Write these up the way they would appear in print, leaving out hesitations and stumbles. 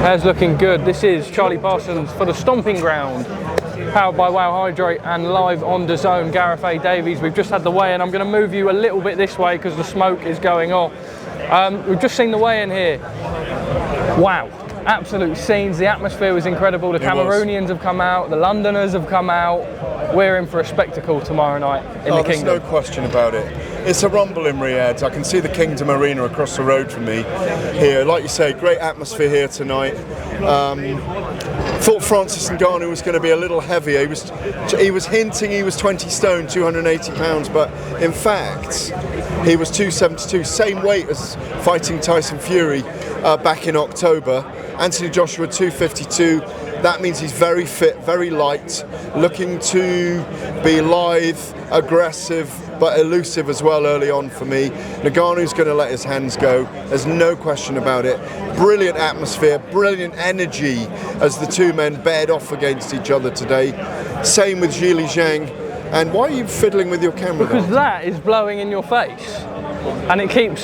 Hair's looking good. This is Charlie Parsons for the Stomping Ground, powered by Wow Hydrate and live on DAZN. Gareth A. Davies. We've just had the weigh-in. I'm going to move you a little bit this way because the smoke is going off. We've just seen the weigh-in here. Wow, absolute scenes. The atmosphere was incredible. The Cameroonians have come out. The Londoners have come out. We're in for a spectacle tomorrow night in the Kingdom. There's no question about it. It's a rumble in Riyadh. I can see the Kingdom Arena across the road from me here. Like you say, great atmosphere here tonight. Thought Francis Ngannou was going to be a little heavier. He was hinting he was 20 stone, 280 pounds, but in fact, he was 272, same weight as fighting Tyson Fury back in October. Anthony Joshua 252. That means he's very fit, very light, looking to be lithe, aggressive, but elusive as well early on for me. Ngannou's going to let his hands go. There's no question about it. Brilliant atmosphere, brilliant energy as the two men bared off against each other today. Same with Zhili Zhang. And why are you fiddling with your camera? Because that is blowing in your face. And it keeps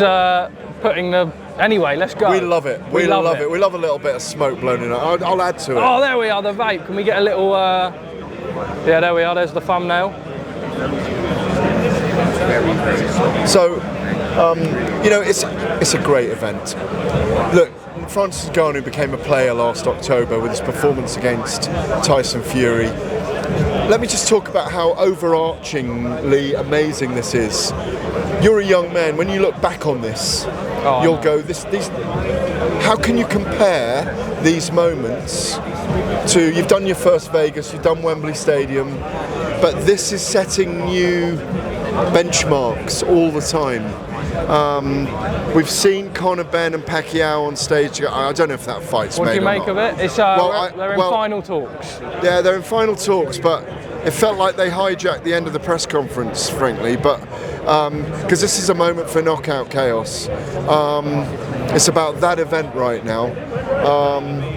putting the... Anyway, let's go. We love it. We love it. We love a little bit of smoke blown in. I'll add to it. Oh, there we are, the vape. Can we get a little... Yeah, there we are. There's the thumbnail. So, you know, it's a great event. Look, Francis Ngannou became a player last October with his performance against Tyson Fury. Let me just talk about how overarchingly amazing this is. You're a young man. When you look back on this, you'll go, how can you compare these moments to, you've done your first Vegas, you've done Wembley Stadium, but this is setting new benchmarks all the time. We've seen Conor Benn and Pacquiao on stage. I don't know if that fight's made. What do you make of it? It's they're in final talks. Yeah, they're in final talks, but it felt like they hijacked the end of the press conference, frankly. But because this is a moment for knockout chaos. It's about that event right now.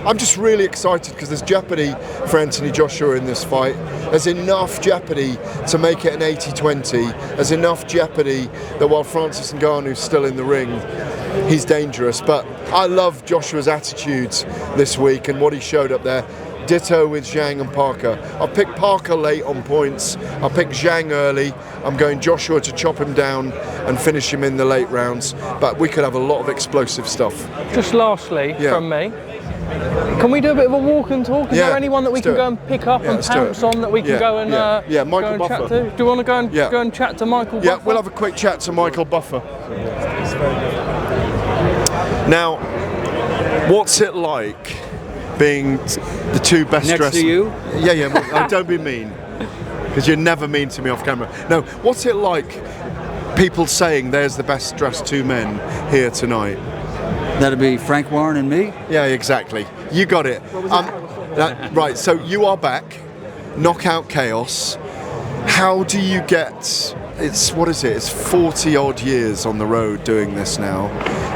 I'm just really excited because there's jeopardy for Anthony Joshua in this fight. There's enough jeopardy to make it an 80-20. There's enough jeopardy that while Francis Ngannou's still in the ring, he's dangerous. But I love Joshua's attitudes this week and what he showed up there. Ditto with Zhang and Parker. I'll pick Parker late on points. I'll pick Zhang early. I'm going Joshua to chop him down and finish him in the late rounds. But we could have a lot of explosive stuff. Just lastly from me, can we do a bit of a walk and talk? Is there anyone that we can go and pick up and pounce on that we can go and, Michael go and chat to? Do you want to go and chat to Michael Buffer? Yeah, we'll have a quick chat to Michael Buffer. Now, what's it like being the two best dressed... Next to you? Yeah, don't be mean. Because you're never mean to me off camera. No, what's it like people saying there's the best dressed two men here tonight? That'd be Frank Warren and me? Yeah, exactly. You got it. Right, so you are back. Knockout chaos. How do you get... It's 40 odd years on the road doing this now.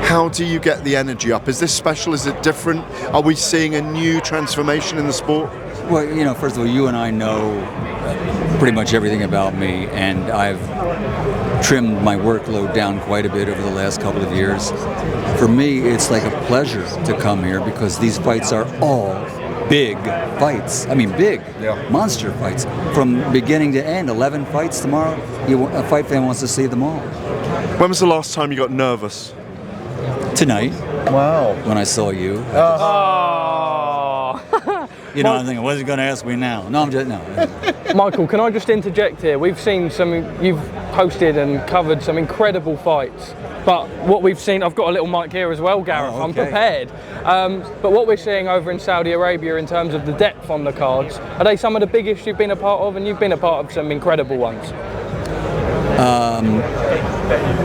How do you get the energy up? Is this special? Is it different? Are we seeing a new transformation in the sport? Well, you know, first of all, you and I know pretty much everything about me, and I've trimmed my workload down quite a bit over the last couple of years. For me, it's like a pleasure to come here because these fights are all big fights. I mean, big, monster fights. From beginning to end, 11 fights tomorrow. A fight fan wants to see them all. When was the last time you got nervous? Tonight. Wow. When I saw you. You know, I'm thinking, what's he going to ask me now? No, I'm just, no. Michael, can I just interject here? We've seen you've hosted and covered some incredible fights. But what we've seen, I've got a little mic here as well, Gareth, I'm prepared. But what we're seeing over in Saudi Arabia in terms of the depth on the cards, are they some of the biggest you've been a part of? And you've been a part of some incredible ones.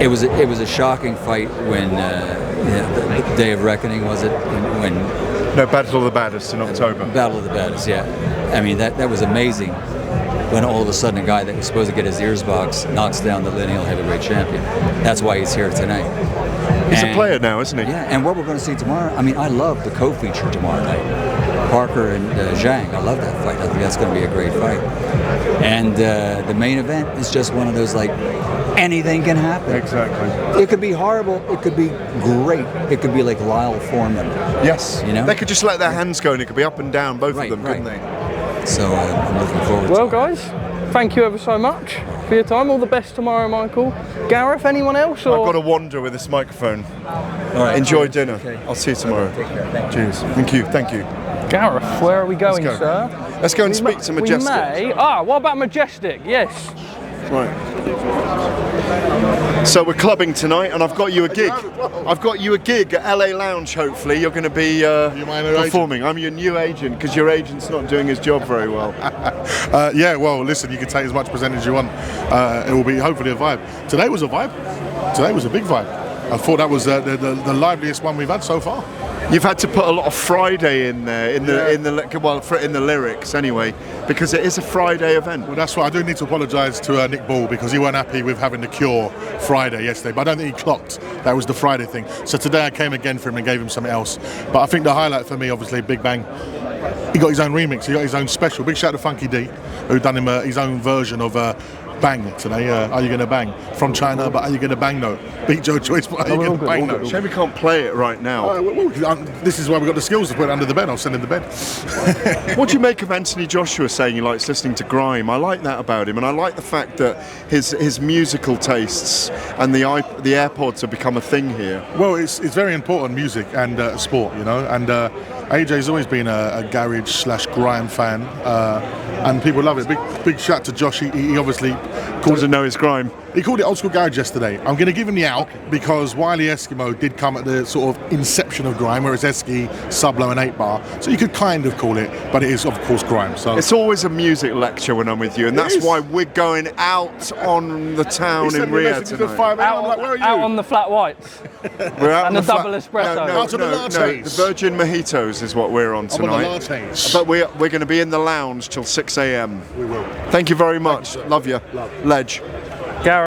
It was a shocking fight when the Day of Reckoning, was it? No, Battle of the Baddest in October. Battle of the Baddest, yeah. I mean, that was amazing when all of a sudden a guy that was supposed to get his ears boxed knocks down the lineal heavyweight champion. That's why he's here tonight. He's a player now, isn't he? Yeah, and what we're going to see tomorrow, I mean, I love the co-feature tomorrow night. Parker and Zhang. I love that fight. I think that's going to be a great fight. And the main event is just one of those, like, anything can happen. Exactly. It could be horrible. It could be great. It could be like Lyle Foreman. Yes. You know? They could just let their hands go and it could be up and down, both of them, couldn't they? So I'm looking forward to it. Well, guys, thank you ever so much for your time. All the best tomorrow, Michael. Gareth, anyone else? Or? I've got to wander with this microphone. All right. Enjoy dinner. Okay. I'll see you tomorrow. Take care. Thank you. Cheers. Thank you. Thank you. Gareth, where are we going, Let's go. sir? Let's go and speak to Majestic. We may. What about Majestic? Yes. Right. So we're clubbing tonight, and I've got you a gig. I've got you a gig at LA Lounge. Hopefully, you're going to be performing. I'm your new agent because your agent's not doing his job very well. Yeah, well, listen, you can take as much percentage you want. It will be hopefully a vibe. Today was a vibe. Today was a big vibe. I thought that was the liveliest one we've had so far. You've had to put a lot of Friday in there, in the lyrics anyway, because it is a Friday event. Well, that's right. I do need to apologise to Nick Ball because he weren't happy with having the Cure Friday yesterday, but I don't think he clocked that was the Friday thing. So today I came again for him and gave him something else. But I think the highlight for me, obviously, Big Bang. He got his own remix. He got his own special. Big shout out to Funky D, who done him his own version of Bang today. Are you gonna bang from China? But are you gonna bang? No. Beat Joe Choice. But are you gonna bang? No. Shame we can't play it right now. This is why we've got the skills to put it under the bed. I'll send in the bed. What do you make of Anthony Joshua saying he likes listening to grime? I like that about him, and I like the fact that his musical tastes and the AirPods have become a thing here. Well, it's very important, music and sport, you know. And AJ's always been a garage/grime fan, and people love it. Big shout to Josh. He obviously Doesn't know his grime. He called it old school garage yesterday. I'm going to give him the out because Wiley Eskimo did come at the sort of inception of grime, whereas Eski, Sublo and 8-Bar. So you could kind of call it, but it is of course grime. So it's always a music lecture when I'm with you, and that's why we're going out on the town in Riyadh tonight. Out on the flat whites. We're out and on the double espresso. No, the Virgin Mojitos is what we're on tonight. On the lattes. But we're going to be in the lounge till 6 a.m. We will. Thank you very much. Love you. Love. Ledge. Gareth.